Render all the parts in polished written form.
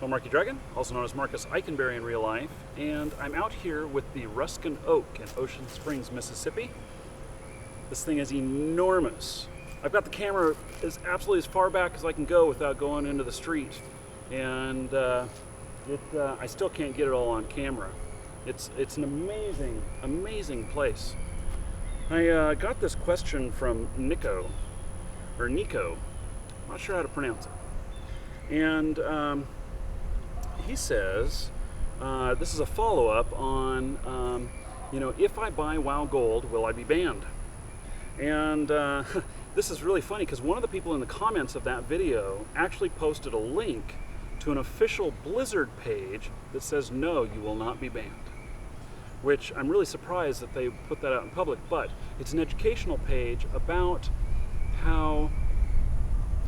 I'm Markee Dragon, also known as Marcus Eikenberry in real life, and I'm out here with the Ruskin Oak in Ocean Springs, Mississippi. This thing is enormous. I've got the camera absolutely as far back as I can go without going into the street, and I still can't get it all on camera. It's an amazing place. I got this question from Nico, I'm not sure how to pronounce it, and he says, this is a follow-up on, if I buy WoW Gold, will I be banned? And this is really funny because one of the people in the comments of that video actually posted a link to an official Blizzard page that says, no, you will not be banned. Which I'm really surprised that they put that out in public, but it's an educational page about how,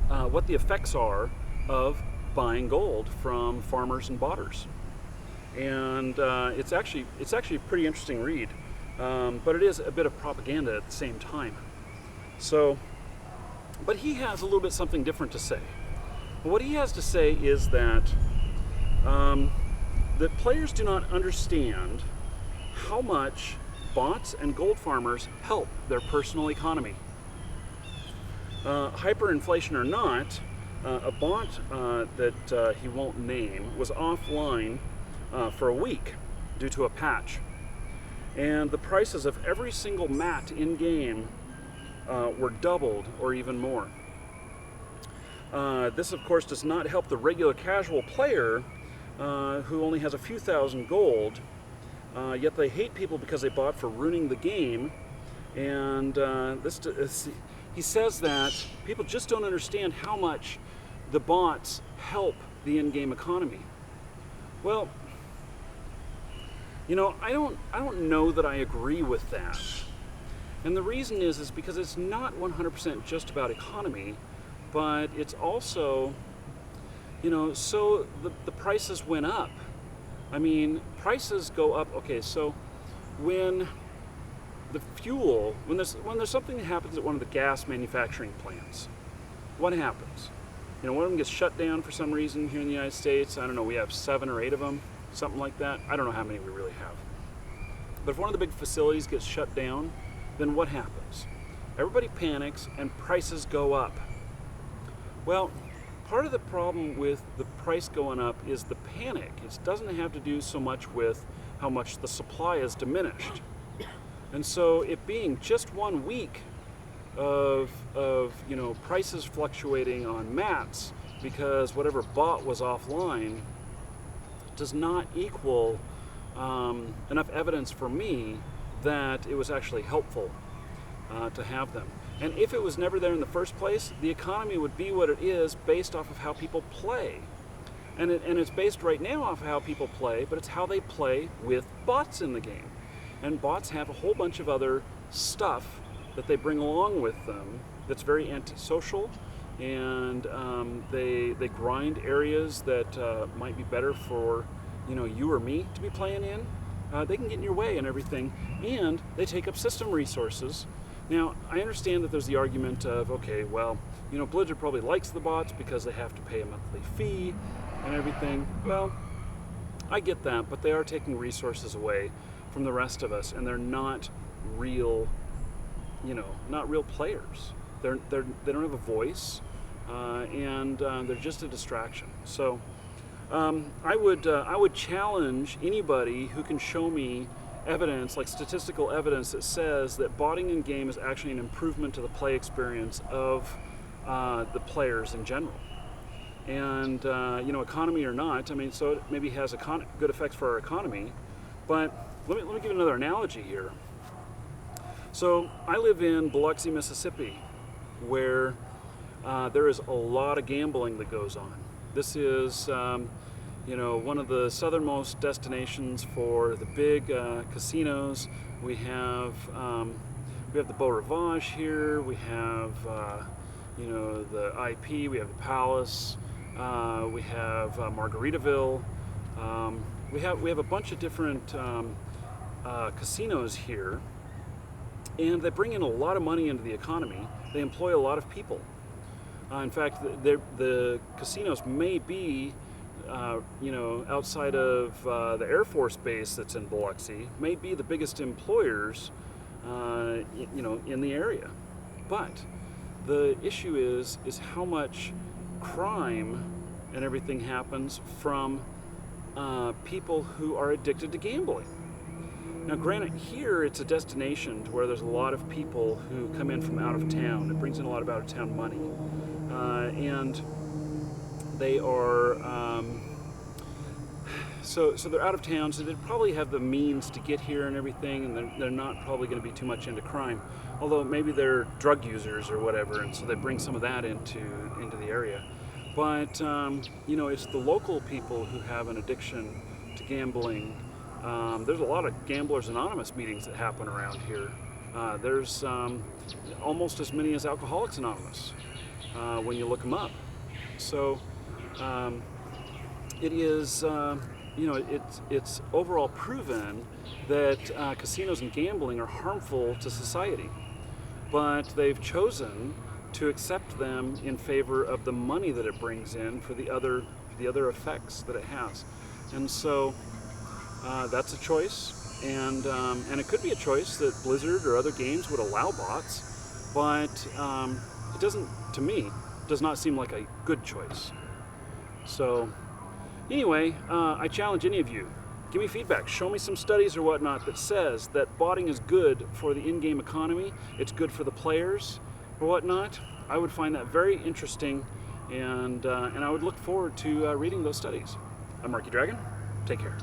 what the effects are of buying gold from farmers and botters, and it's actually a pretty interesting read, but it is a bit of propaganda at the same time. So, but he has a little bit something different to say. What he has to say is that that players do not understand how much bots and gold farmers help their personal economy. Hyperinflation or not, a bot that he won't name was offline for a week due to a patch. And the prices of every single mat in-game were doubled or even more. This, of course, does not help the regular casual player who only has a few thousand gold, yet they hate people because they bought for ruining the game. And he says that people just don't understand how much the bots help the in-game economy. Well, I don't know that I agree with that. And the reason is because it's not 100% just about economy, but it's also, so the prices went up. I mean, prices go up. Okay, so when the fuel, when there's something that happens at one of the gas manufacturing plants, what happens? One of them gets shut down for some reason here in the United States. I don't know, we have 7 or 8 of them, something like that. I don't know how many we really have. But if one of the big facilities gets shut down, then what happens? Everybody panics and prices go up. Well, part of the problem with the price going up is the panic. It doesn't have to do so much with how much the supply is diminished. And so it being just 1 week of prices fluctuating on mats because whatever bot was offline does not equal enough evidence for me that it was actually helpful to have them. And if it was never there in the first place, the economy would be what it is based off of how people play. And it's based right now off of how people play, but it's how they play with bots in the game. And bots have a whole bunch of other stuff that they bring along with them that's very antisocial, and they grind areas that might be better for you or me to be playing in. They can get in your way and everything, and they take up system resources. Now, I understand that there's the argument of, okay, well, Blizzard probably likes the bots because they have to pay a monthly fee and everything. Well, I get that, but they are taking resources away from the rest of us, and they're not real, not real players. They don't have a voice, and they're just a distraction. So I would challenge anybody who can show me evidence, like statistical evidence, that says that botting in game is actually an improvement to the play experience of the players in general. And economy or not, so it maybe has good effects for our economy. But let me give another analogy here. So I live in Biloxi, Mississippi, where there is a lot of gambling that goes on. This is one of the southernmost destinations for the big casinos. We have the Beau Rivage here. We have the IP. We have the Palace. We have Margaritaville. We have a bunch of different casinos here, and they bring in a lot of money into the economy. They employ a lot of people. In fact, the casinos may be you know, outside of the Air Force Base that's in Biloxi, may be the biggest employers, you know, in the area. But the issue is how much crime and everything happens from people who are addicted to gambling. Now, granted, here it's a destination to where there's a lot of people who come in from out of town. It brings in a lot of out of town money, and they are so they're out of town, so they probably have the means to get here and everything, and they're not probably going to be too much into crime. Although maybe they're drug users or whatever, and so they bring some of that into the area. But you know, it's the local people who have an addiction to gambling. There's a lot of Gamblers Anonymous meetings that happen around here. There's almost as many as Alcoholics Anonymous when you look them up. So it is, you know, it's overall proven that casinos and gambling are harmful to society, but they've chosen to accept them in favor of the money that it brings in for the other effects that it has. And so that's a choice, and it could be a choice that Blizzard or other games would allow bots, but it doesn't, to me, does not seem like a good choice. So anyway, I challenge any of you, give me feedback, show me some studies or whatnot that says that botting is good for the in-game economy, it's good for the players or whatnot. I would find that very interesting, and I would look forward to reading those studies. I'm Markee Dragon. Take care.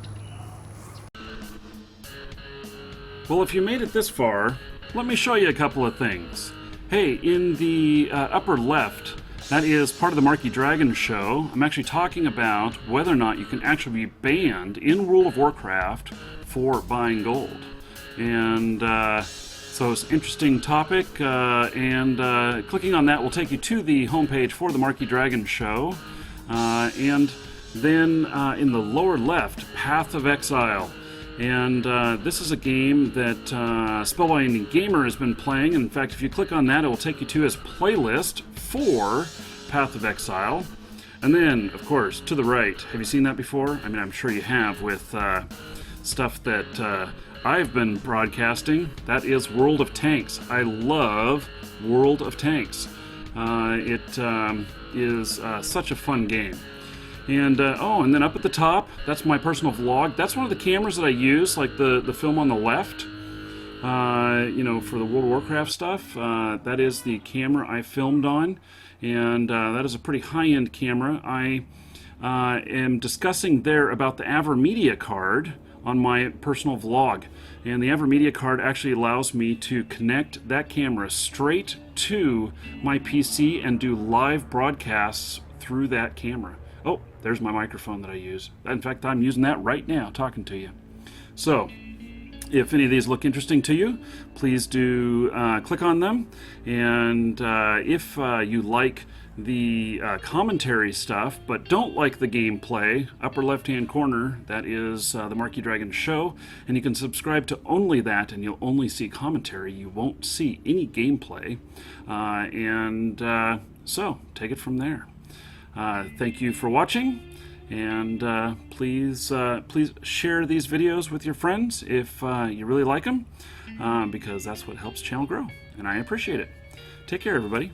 Well, if you made it this far, let me show you a couple of things. Hey, in the upper left, that is part of the Markee Dragon show. I'm actually talking about whether or not you can actually be banned in World of Warcraft for buying gold. And so it's an interesting topic, and clicking on that will take you to the homepage for the Markee Dragon show. And then in the lower left, Path of Exile. And this is a game that Spellbinding Gamer has been playing. In fact, if you click on that, it will take you to his playlist for Path of Exile. And then, of course, to the right, have you seen that before? I mean, I'm sure you have with stuff that I've been broadcasting. That is World of Tanks. I love World of Tanks. It is such a fun game. And oh, and then up at the top, that's my personal vlog. That's one of the cameras that I use, like the film on the left, you know, for the World of Warcraft stuff. That is the camera I filmed on, and that is a pretty high-end camera. I am discussing there about the AverMedia card on my personal vlog, and the AverMedia card actually allows me to connect that camera straight to my PC and do live broadcasts through that camera. Oh, there's my microphone that I use. In fact, I'm using that right now, talking to you. So, if any of these look interesting to you, please do click on them. And if you like the commentary stuff, but don't like the gameplay, upper left-hand corner, that is the Markee Dragon show. And you can subscribe to only that, and you'll only see commentary. You won't see any gameplay. So, take it from there. Thank you for watching, and please share these videos with your friends if you really like them, because that's what helps the channel grow, and I appreciate it. Take care, everybody.